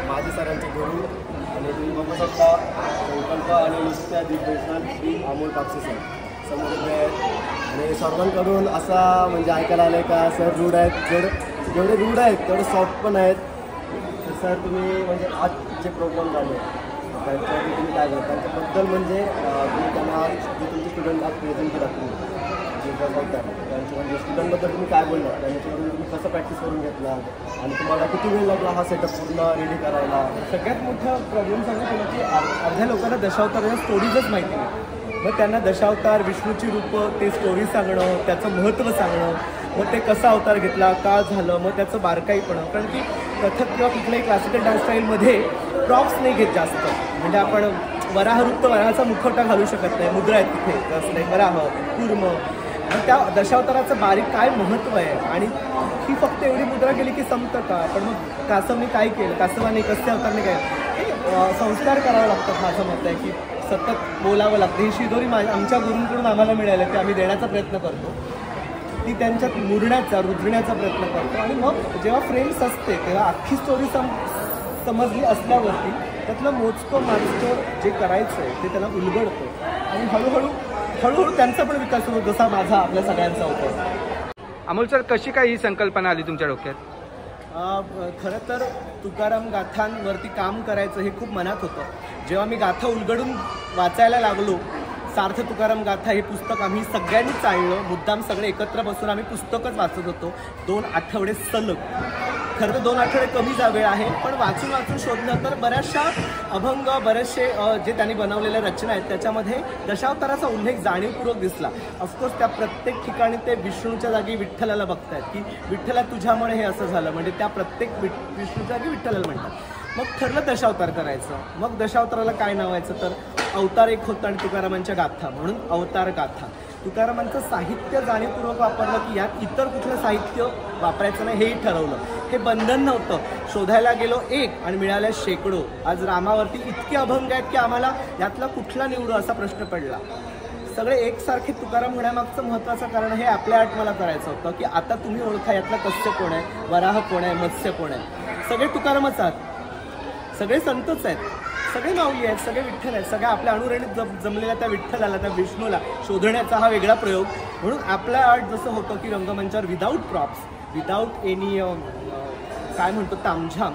माझी सरांचे गुरु आणि तुम्ही बघू शकता संकल्प आणि नृत्य दिग्दर्शन श्री अमोल कापसे सर समोर उभे आहेत आणि सर्वांकडून असा म्हणजे ऐकायला आलं का सर रूढ आहेत, जेवढे रूढ आहेत तेवढे सॉफ्ट पण आहेत. सर तुम्ही म्हणजे आज जे प्रोग्राम झाले त्यांच्यावरती तुम्ही काय करता त्यांच्याबद्दल म्हणजे तुम्ही त्यांना जे तुमचे स्टुडंट आज प्रेझेंट केला तुम्ही जे बघतात त्यांच्या म्हणजे स्टुडंटबद्दल तुम्ही काय बोलला त्यांच्याकडून तुम्ही कसं प्रॅक्टिस करून घेतला आणि तुम्हाला किती वेळ लागला हा सेटअप पूर्ण रेडी करायला. सगळ्यात मोठा प्रॉब्लेम सांगू तुला की अर्ध्या लोकांना दशावताराच्या स्टोरीजच माहिती नाही. मग त्यांना दशावतार विष्णूची रूपं ते स्टोरी सांगणं, त्याचं महत्त्व सांगणं, मग ते कसा अवतार घेतला, का झालं, मग त्याचं बारकाईपणं. कारण की कथक किंवा कुठल्याही क्लासिकल डान्स स्टाईलमध्ये प्रॉप्स नाही घेत जास्त. म्हणजे आपण वराहरूप तर वराहाचा मुखवटा घालू शकत नाही, मुद्रा आहेत तिथे असले वराह कूर्म आणि त्या दशावताराचं बारीक काय महत्त्व आहे. आणि ही फक्त एवढी मुद्रा केली की संपतं का. पण मग कासवने काय केलं, कासवाने कस्य अवतारने काय हे संस्कार करावं लागतात माझं मत आहे की सतत बोलावं लागतं. ही शिदोरी आमच्या गुरूंकडून आम्हाला मिळालं की आम्ही देण्याचा प्रयत्न करतो, ती त्यांच्यात मुरण्याचा रुजण्याचा प्रयत्न करतो. आणि मग जेव्हा फ्रेम्स असते तेव्हा अख्खी स्टोरी समजली असल्यावरती त्यातलं मोजकं माजकं जे करायचं आहे ते त्याला उलगडतं आणि हळूहळू त्यांचा पण विकास होतो जसा माझा आपल्या सगळ्यांचा होतो. अमोल सर, कशी काय ही संकल्पना आली तुमच्या डोक्यात? खरं तर तुकाराम गाथांवरती काम करायचं हे खूप मनात होतं. जेव्हा मी गाथा उलगडून वाचायला लागलो, सार्थ तुकाराम गाथा हे पुस्तक आम्ही सगळ्यांनी चाललं, मुद्दाम सगळे एकत्र बसून आम्ही पुस्तकच वाचत होतो 2 आठवडे सलग. खरं तर 2 आठवडे कमी वेळ आहे, पण वाचून शोधलं तर बऱ्याचशा अभंग, बरेचसे जे त्यांनी बनवलेल्या रचना आहेत त्याच्यामध्ये दशावताराचा उल्लेख जाणीवपूर्वक दिसला. ऑफकोर्स त्या प्रत्येक ठिकाणी ते विष्णूच्या जागी विठ्ठलाला बघतायत की विठ्ठला तुझ्यामुळे हे असं झालं, म्हणजे त्या प्रत्येक विष्णूच्या जागी विठ्ठलाला म्हणतात. मग ठरलं दशावतार करायचं. मग दशावताराला काय नावायचं तर अवतार एक होतं आणि तुकारामांच्या गाथा म्हणून अवतार गाथा. तुकारामांचं साहित्य जाणीवपूर्वक वापरलं की यात इतर कुठलं साहित्य वापरायचं नाही हेही ठरवलं. हे बंधन नव्हतं. शोधायला गेलो एक आणि मिळाल्या शेकडो. आज रामावरती इतके अभंग आहेत की आम्हाला यातला कुठला निवडू असा प्रश्न पडला. सगळे एकसारखे तुकाराम होण्यामागचं महत्त्वाचं कारण हे आपल्या आठ मला करायचं होतं की आता तुम्ही ओळखा यातला कस्य कोण आहे, वराह कोण आहे, मत्स्य कोण आहे. सगळे तुकारामच आहात, सगळे संतच आहेत, सगळे माऊली आहेत, सगळे विठ्ठल आहेत. सगळ्या आपल्या अणुरेणीत जमलेल्या त्या विठ्ठलाला, त्या विष्णूला शोधण्याचा हा वेगळा प्रयोग. म्हणून आपल्या आर्ट जसं होतं की रंगमंचावर विदाऊट प्रॉप्स, विदाऊट एनी काय म्हणतो तामझाम,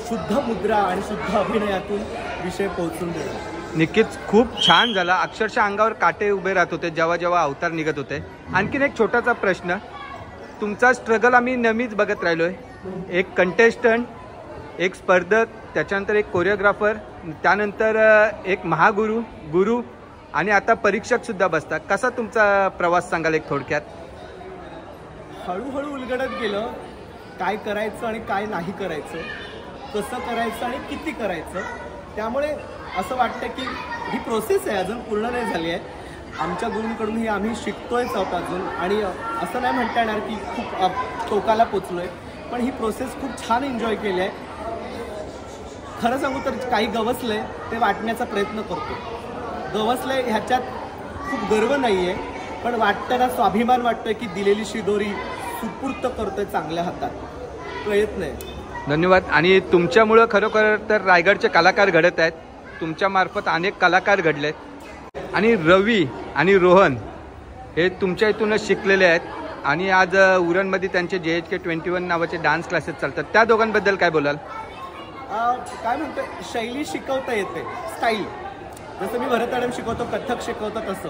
शुद्ध मुद्रा आणि शुद्ध अभिनयातून विषय पोहोचून देणं. नक्कीच खूप छान झाला. अक्षरशः अंगावर काटे उभे राहत होते जेव्हा जेव्हा अवतार निघत होते. आणखीन एक छोटासा प्रश्न, तुमचा स्ट्रगल आम्ही नेहमीच बघत राहिलोय. एक कंटेस्टंट, एक स्पर्धक, त्याच्यानंतर एक कोरिओग्राफर, त्यानंतर एक महागुरू, गुरु आणि आता परीक्षक सुद्धा बसतात. कसा तुमचा प्रवास सांगाल एक थोडक्यात? हळूहळू उलगडत गेलं काय करायचं आणि काय नाही करायचं, कसं करायचं आणि किती करायचं. त्यामुळे असं वाटतं की ही प्रोसेस आहे, अजून पूर्ण नाही झाली आहे. आमच्या गुरूंकडूनही आम्ही शिकतोयच आहोत अजून. आणि असं नाही म्हणता येणार की खूप टोकाला पोचलो आहे, पण ही प्रोसेस खूप छान एन्जॉय केली आहे. खरं सांगू तर काही गवसलंय ते वाटण्याचा प्रयत्न करतो. गवसलंय ह्याच्यात खूप गर्व नाही आहे, पण वाटताना स्वाभिमान वाटतोय की दिलेली शिदोरी सुपूर्त करतोय चांगल्या हातात. प्रयत्न आहे. धन्यवाद. आणि तुमच्यामुळं खरोखर तर रायगडचे कलाकार घडत आहेत. तुमच्या मार्फत अनेक कलाकार घडलेत. आणि रवी आणि रोहन हे तुमच्या इथूनच शिकलेले आहेत आणि आज उरणमध्ये त्यांचे JHK 21 नावाचे डान्स क्लासेस चालतात. त्या दोघांबद्दल काय बोलाल? काय म्हणतो, शैली शिकवता येते, स्टाईल. जसं मी भरतनाट्यम शिकवतो, कथक शिकवतो तसं.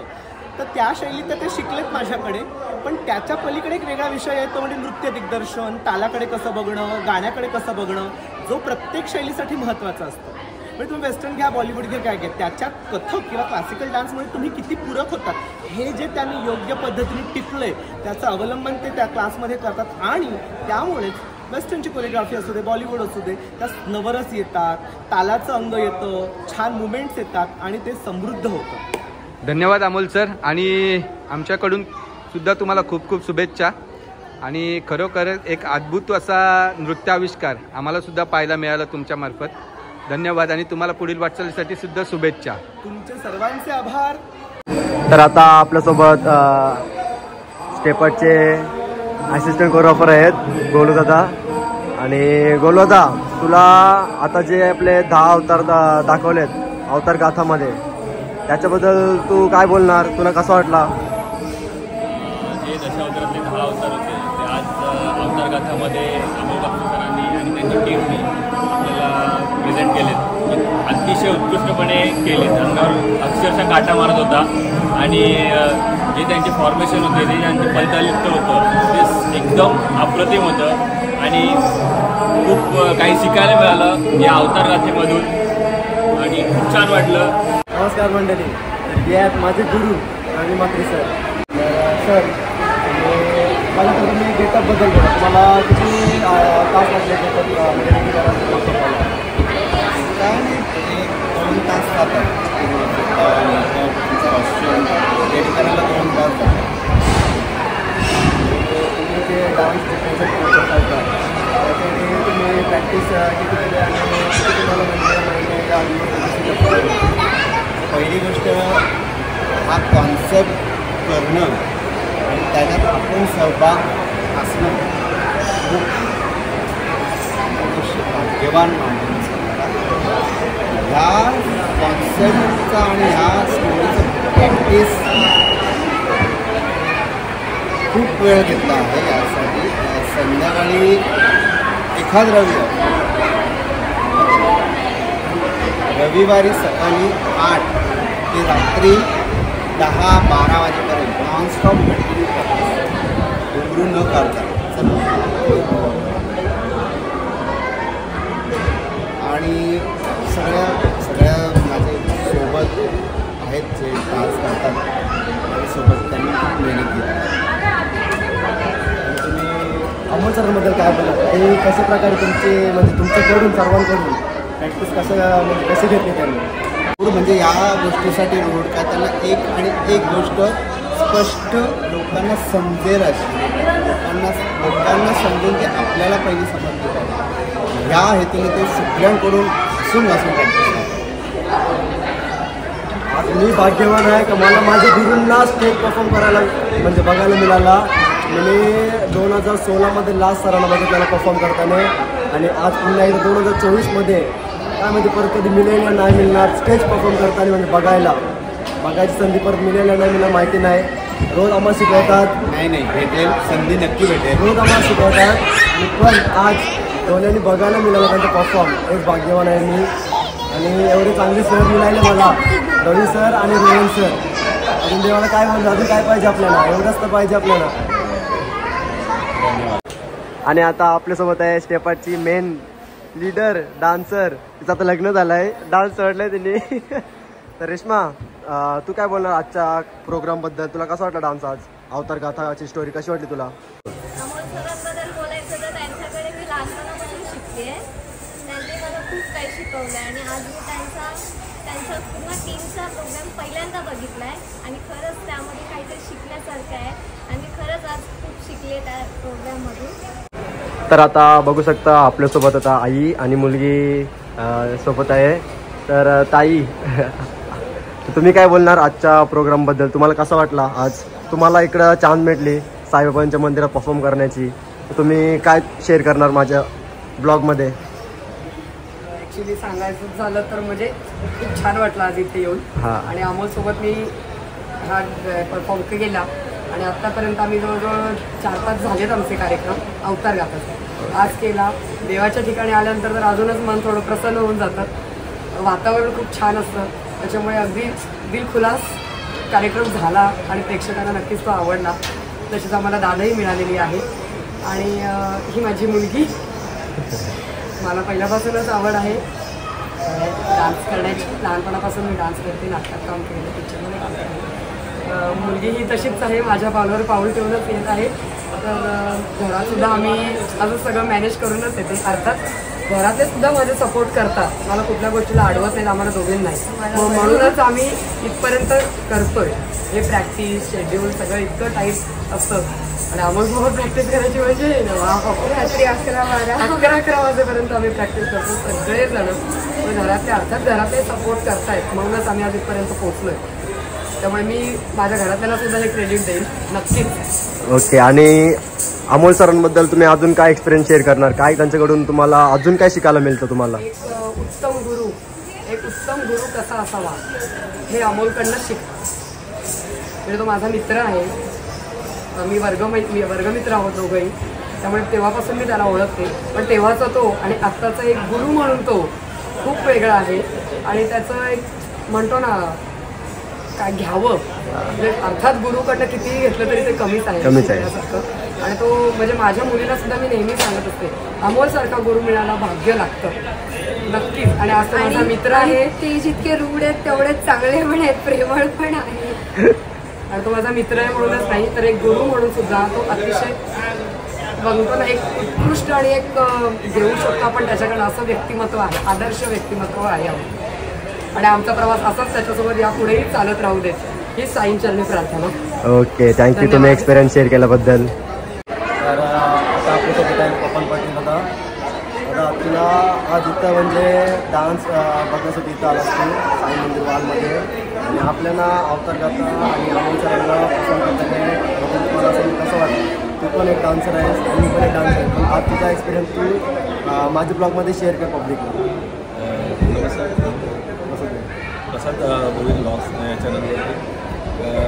तर त्या शैलीत ते शिकलेत माझ्याकडे. पण त्याच्या पलीकडे एक वेगळा विषय आहे, तो म्हणजे नृत्य दिग्दर्शन, तालाकडे कसं बघणं, गाण्याकडे कसं बघणं, जो प्रत्येक शैलीसाठी महत्त्वाचा असतो. म्हणजे तुम्ही वेस्टर्न घ्या, बॉलिवूड घ्या, काय घ्या, त्याच्यात कथक किंवा क्लासिकल डान्समुळे तुम्ही किती पूरक होतात हे जे त्यांनी योग्य पद्धतीने टिपलंय त्याचं अवलंबन ते त्या क्लासमध्ये करतात. आणि त्यामुळेच वेस्टर्नची कोरिओग्राफी असू दे, बॉलिवूड असू दे, त्यात नवरस येतात, तालाचं अंग येतं, छान मुवमेंट्स येतात आणि ते समृद्ध होतं. धन्यवाद अमोल सर. आणि आमच्याकडून सुद्धा तुम्हाला खूप खूप शुभेच्छा. आणि खरोखर एक अद्भुत असा नृत्याविष्कार आम्हाला सुद्धा पाहायला मिळाला तुमच्या मार्फत. धन्यवाद आणि तुम्हाला पुढील वाटचालीसाठी सुद्धा शुभेच्छा. तुमचे सर्वांचे आभार. तर आता आपल्यासोबत स्टेपरचे असिस्टंट कोरिओग्राफर आहेत गोलू दादा. आणि गोलवादा, तुला आता जे आपले 10 अवतार दाखवलेत अवतार गाथामध्ये, त्याच्याबद्दल तू काय बोलणार? तुला कसं वाटला? जे दशावतारातले 10 अवतार होते ते आज अवतार गाथामध्ये अमोल कापसे सरांनी आणि त्यांची टीमने आपल्याला प्रेझेंट केलेत. अतिशय उत्कृष्टपणे केलेत. अंगावर अक्षरशः काटा मारत होता आणि जे त्यांचे फॉर्मेशन होते, जे त्यांचे पलतायुक्त होतं ते एकदम अप्रतिम होतं आणि खूप काही शिकायला मिळालं या अवतार गाथेमधून आणि खूप छान वाटलं. नमस्कार मंडळी, हे आहेत माझे गुरु आणि मात्री सर. सर मला तर तुम्ही गेटअपबद्दल बोला, मला किती तास लागले गेटअप रेडी करायला? काय नाही, 2 तास लागतात रेडी करायला. 2 तास तुम्ही जे डान्स प्रेझेंट करू शकता का, त्यासाठी तुम्ही प्रॅक्टिस किती केली आणि किती तुम्हाला म्हणजे पहिली गोष्ट हा कॉन्सेप्ट करणं आणि त्याच्यात आपण सहभाग असणं खूप भाग्यवान माणूस. ह्या कॉन्सेप्टचा आणि ह्या स्टोरीचं प्रॅक्टिस खूप वेळ घेतला आहे. यासाठी संध्याकाळी एखाद रविवारी सकाळी 8 ते रात्री 10-12 वाजेपर्यंत नॉनस्टॉप कंटिन्यू करतात, उघडून न काढता. आणि सगळ्या माझे सोबत आहेत जे डान्स करतात सोबत, त्यांनी खूप मेहनत घेतली. अमोल सरांबद्दल काय बोला, ते कशा प्रकारे तुमचे म्हणजे तुमच्याकडून सर्वांकडून प्रॅक्टिस कशी घेतली त्यांनी? म्हणजे या गोष्टीसाठी रोड का त्यांना एक आणि एक गोष्ट स्पष्ट लोकांना समजेल अशी, लोकांना समजेल की आपल्याला पहिली समजली पाहिजे, ह्या हेतूने ते सगळ्यांकडून हसून प्रॅक्टिस करतात. आज मी भाग्यवान आहे का मला माझ्या गुरूंना स्टेज परफॉर्म करायला म्हणजे बघायला मिळाला. मी 2016मध्ये लास्ट सरांना बघितल्याला परफॉर्म करताना आणि आज पुन्हा एकदा 2024मध्ये काय म्हणजे परत कधी मिळेल नाही मिळणार स्टेज परफॉर्म करताना म्हणजे बघायची संधी परत मिळेल नाही मिळणार माहिती नाही. रोज आम्हाला शिकवतात, नाही भेटेल संधी, नक्की भेटेल. रोज आम्हाला शिकवतात आणि पण आज डोळ्यांनी बघायला मिळालं त्यांचा परफॉर्म, एक भाग्यवान आहे मी. आणि एवढे चांगले सर मिळाले मला, रवी सर आणि रोहन सर. अजून देवाला काय म्हणतो, अजून काय पाहिजे आपल्याला? एवढंच तर पाहिजे आपल्याला. आणि आता आपल्यासोबत आहे स्टेपाची मेन लीडर डान्सर, तिचं आता लग्न झालं आहे, डान्स चढलाय त्यांनी. तर रेश्मा, तू काय बोलणार आजच्या प्रोग्रामबद्दल? तुला कसा वाटला डान्स आज? अवतार गाथाची स्टोरी कशी वाटली तुला? अमोल सरांबद्दल बोलायचं तर त्यांच्याकडे मी लहानपणापासून शिकते. त्यांनी मला खूप काही शिकवलं आहे आणि आज मी त्यांच्या पूर्ण टीमचा प्रोग्राम पहिल्यांदा बघितला आहे आणि खरंच त्यामध्ये काहीतरी शिकण्यासारखं आहे आणि खरंच आज खूप शिकले त्या प्रोग्राममधून. तर आता बघू शकता आपल्यासोबत आता आई आणि मुलगी सोबत आहे. तर ताई, तुम्ही काय बोलणार आजच्या प्रोग्रामबद्दल? तुम्हाला कसा वाटला आज? तुम्हाला इकडं चान्स भेटली साईबाबांच्या मंदिरात परफॉर्म करण्याची, तुम्ही काय शेअर करणार माझ्या ब्लॉगमध्ये? ॲक्च्युली सांगायचं झालं तर म्हणजे खूप छान वाटलं आज इथे येऊन. आणि अमोलसोबत मी हा परफॉर्म केला आणि आत्तापर्यंत आम्ही जवळजवळ 4-5 झालेत आमचे कार्यक्रम अवतार गाथाचे. आज केला, देवाच्या ठिकाणी आल्यानंतर तर अजूनच मन थोडं प्रसन्न होऊन जातं. वातावरण खूप छान असतं, त्याच्यामुळे अगदी दिलखुलास कार्यक्रम झाला आणि प्रेक्षकांना नक्कीच तो आवडला. तशीच आम्हाला दादाही मिळालेली आहे आणि ही माझी मुलगी. मला पहिल्यापासूनच आवड आहे डान्स करण्याची, लहानपणापासून मी डान्स करते, नाटकात काम केलं, पिक्चरमध्ये काम केलं. मुलगी ही तशीच आहे, माझ्या पावलावर पाऊल ठेवूनच येत आहे. तर घरातसुद्धा आम्ही असं सगळं मॅनेज करूनच येते. अर्थात घरातले सुद्धा माझे सपोर्ट करतात, मला कुठल्या गोष्टीला अडवत नाहीत, आम्हाला दोघींनाही. म्हणूनच आम्ही इथपर्यंत करतोय. हे प्रॅक्टिस शेड्यूल सगळं इतकं टाईट असतं आणि अमोलसोबत प्रॅक्टिस करायची म्हणजे रात्री 11 वाजेपर्यंत आम्ही प्रॅक्टिस करतो सगळेजण. पण घरातले सपोर्ट करतायत, म्हणूनच आम्ही आज इथपर्यंत पोहोचलोय. त्यामुळे मी माझ्या घरातल्याला सुद्धा हे क्रेडिट देईन नक्कीच. ओके. आणि अमोल सरांबद्दल तुम्ही अजून काय एक्सपिरियन्स शेअर करणार, काय त्यांच्याकडून तुम्हाला अजून काय शिकायला मिळतं तुम्हाला? एक उत्तम गुरु कसा असावा हे अमोलकडनं शिकतो. म्हणजे तो माझा मित्र आहे, मी वर्गमित्र आहोत दोघंही, त्यामुळे तेव्हापासून मी त्याला ओळखते. पण तेव्हाचा तो आणि आत्ताचा एक गुरु म्हणून तो खूप वेगळा आहे. आणि त्याचं एक म्हणतो ना काय घ्यावं, म्हणजे अर्थात गुरुकडनं कितीही घेतलं तरी ते कमीच आहे शिकण्यासारखं. आणि तो म्हणजे माझ्या मुलीला सुद्धा मी नेहमी सांगत असते, अमोलसारखा गुरु मिळायला भाग्य लागतं नक्कीच. आणि आज माझा मित्र आहे, ते जितके रूढ आहेत तेवढेच चांगले पण आहेत, प्रेमळ पण आहे. आणि तो माझा मित्र आहे म्हणूनच नाही तर एक गुरु म्हणून सुद्धा तो अतिशय बघतो ना एक उत्कृष्ट आणि एक देऊ शकतो आपण त्याच्याकडे असं व्यक्तिमत्व आहे, आदर्श व्यक्तिमत्व आहे. आणि आमचा प्रवास असाच त्याच्यासोबत यापुढेही चालत राहू दे ही साईंचरणी प्रार्थना. ओके, थँक्यू तुम्ही एक्सपिरियन्स शेअर केल्याबद्दल. तर आता आपलं टॉपिक आहे पपन पाटील. आता तुला आज इथं म्हणजे डान्स बघण्यासाठी इथं आला असतो साई मंदिर वालमध्ये. आणि आपल्याला अवतार गाथा आणि अमोल सरांना पसंत करताना बघून तुम्हाला असं कसं वाटतं? तू पण एक डान्सर आहेस आणि मी पण एक डान्सर आहे, पण आज तुझा एक्सपिरियन्स तू माझ्या ब्लॉगमध्ये शेअर कर पब्लिकला. प्रसाद गोविंद ब्लॉग्स या चॅनलवरती.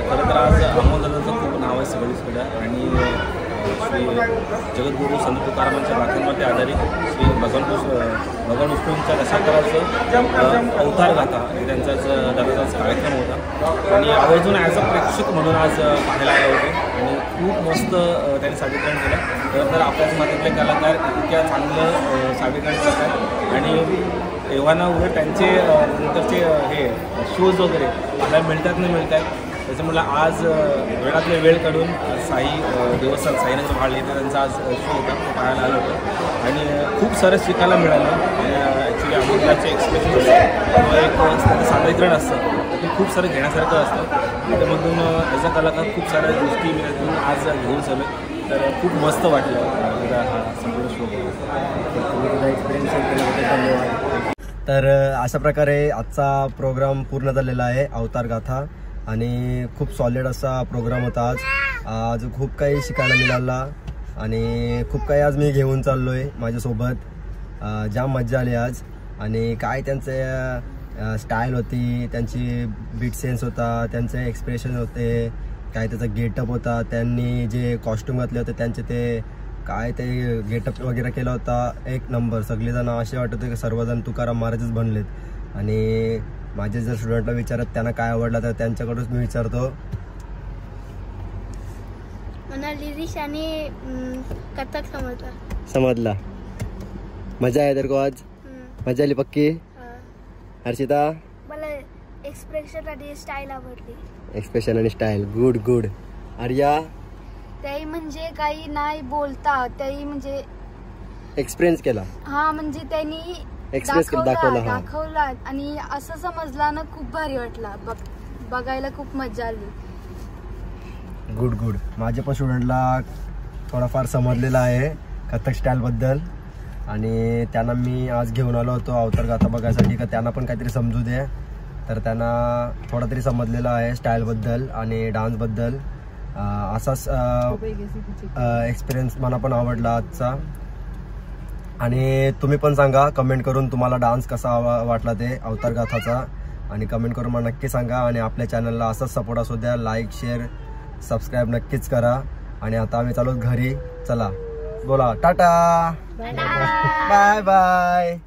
खरं तर आज अमोल दादाचं खूप नाव आहे सगळीकडे. आणि श्री जगद्गुरू संत तुकारामांच्या गाथांमध्ये आधारित श्री भगवान विष्णूंच्या दशावताराचं अवतार गाथा हे त्यांचाच दादाचाच कार्यक्रम होता. आणि आवर्जून ॲज अ प्रेक्षक म्हणून आज पाहायला आले होते आणि खूप मस्त त्यांनी सादरीकरण केलं. खरं तर आपल्याच मतातले कलाकार इतक्या चांगलं सादरीकरण करतात आणि तेव्हा उलट त्यांचे नंतरचे हे शोज वगैरे पाहायला मिळतात नाही मिळतात. त्याच्यामुळे आज वेळातले वेळ काढून साई देवस्थान साईनगर भाळ येथे त्यांचा आज शो होता, तो पाहायला आलं होतं. आणि खूप सारं शिकायला मिळालं. ॲक्च्युली अमोलचे एक्सप्रेशन असतं, एक त्याचं सादरीकरण असतं, ते खूप सारं घेण्यासारखं असतं. त्यामधून ॲज अ कलाकार खूप साऱ्या गोष्टी मी त्यातून आज घेऊन चालू. तर खूप मस्त वाटलं हा संपूर्ण शो. एक्सपिरियन्स शेअर केल्याबद्दल धन्यवाद. तर अशा प्रकारे आजचा प्रोग्राम पूर्ण झालेला आहे, अवतार गाथा. आणि खूप सॉलिड असा प्रोग्राम होता आज खूप काही शिकायला मिळाला आणि खूप काही आज मी घेऊन चाललो आहे माझ्यासोबत. जाम मजा आली आज. आणि काय त्यांचे स्टाईल होती, त्यांची बीट सेन्स होता, त्यांचे एक्सप्रेशन होते, काय त्याचा गेटअप होता, त्यांनी जे कॉस्ट्यूम घातले होते त्यांचे ते काय ते गेटअप वगैरे केला होता, एक नंबर. सगळेजण असे वाटत होते की सर्वजण तुकाराम महाराजच बनलेत. आणि माझे जर स्टुडंटला विचारत त्यांना काय आवडलं तर त्यांच्याकडूनच मी विचारतो. मला लिरिक्स आणि कथक समजला. मजा आहे तर को आज? मजा आली पक्की? हर्षिता? मला एक्सप्रेशन आणि स्टाईल आवडली. एक्सप्रेशन आणि स्टाईल, गुड गुड. आर्या? त्याही म्हणजे काही नाही बोलता, त्याही म्हणजे एक्सपिरियन्स केला. हा म्हणजे त्यांनी दाखवला आणि असं समजला ना, खूप भारी वाटला. बघायला खूप मजा आली. Good good. माझ्या पण स्टुडंटला थोडाफार समजलेला आहे कथक स्टाईलबद्दल आणि त्यांना मी आज घेऊन आलो होतो अवतार गाथा बघायसाठी का त्यांना पण काहीतरी समजू दे. तर त्यांना थोडा तरी समजलेला आहे स्टाईलबद्दल आणि डान्सबद्दल. असाच एक्सपिरियन्स मला पण आवडला आजचा. आणि तुम्ही पण सांगा कमेंट करून तुम्हाला डान्स कसा वाटला ते अवतार गाथाचा. आणि कमेंट करून मला नक्की सांगा. आणि आपल्या चॅनलला असाच सपोर्ट असू द्या. लाईक शेअर सबस्क्राईब नक्कीच करा. आणि आता आम्ही चालू घरी. चला बोला टाटा, बाय बाय.